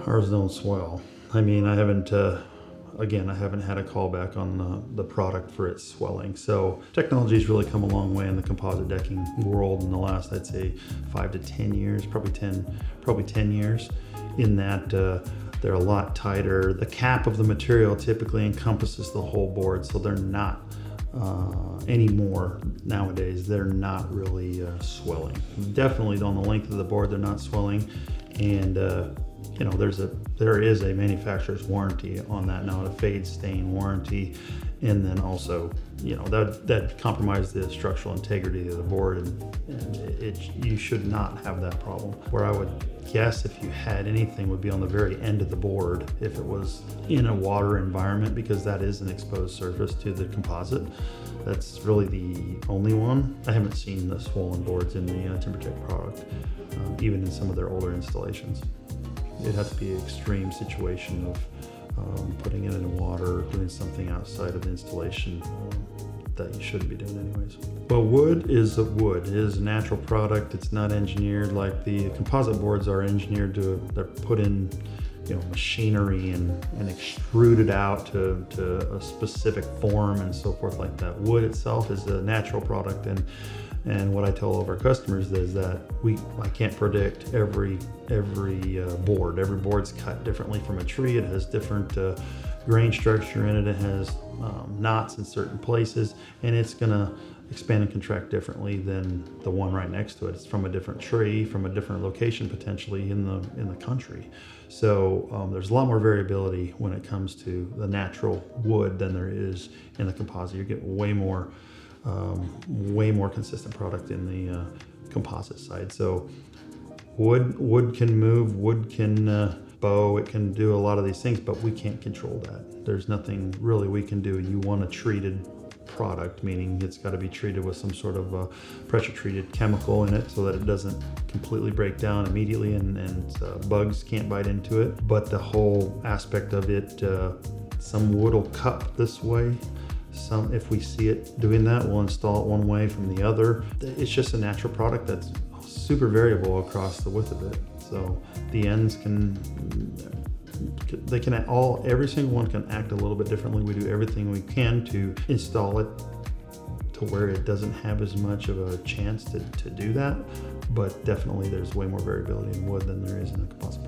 ours don't swell. I mean, again, I haven't had a callback on the product for its swelling. So technology's really come a long way in the composite decking world in the last, I'd say, 5 to 10 years, probably 10 years, in that they're a lot tighter. The cap of the material typically encompasses the whole board, so they're not anymore nowadays. They're not really swelling. Definitely on the length of the board, they're not swelling, and there is a manufacturer's warranty on that now, a fade stain warranty, and then also that compromises the structural integrity of the board, and you should not have that problem. Where I would guess if you had anything would be on the very end of the board if it was in a water environment, because that is an exposed surface to the composite. That's really the only one. I haven't seen the swollen boards in the TimberTech product, even in some of their older installations. It'd have to be an extreme situation of putting it in water, doing something outside of the installation that you shouldn't be doing anyways. Well, wood is wood. It is a natural product. It's not engineered like the composite boards are engineered to. They're put in machinery and extruded out to a specific form and so forth like that. Wood itself is a natural product, and what I tell all of our customers is that I can't predict every board. Every board's cut differently from a tree. It has different grain structure in it. It has knots in certain places, and it's gonna expand and contract differently than the one right next to it. It's from a different tree, from a different location potentially in the country. So there's a lot more variability when it comes to the natural wood than there is in the composite. You get way more consistent product in the composite side. So wood can move, wood can bow, it can do a lot of these things, but we can't control that. There's nothing really we can do. You want a treated product, meaning it's got to be treated with some sort of pressure treated chemical in it so that it doesn't completely break down immediately and bugs can't bite into it. But the whole aspect of it, some wood will cup this way. Some, if we see it doing that, we'll install it one way from the other. It's just a natural product that's super variable across the width of it. So the ends every single one can act a little bit differently. We do everything we can to install it to where it doesn't have as much of a chance to do that. But definitely there's way more variability in wood than there is in a composite.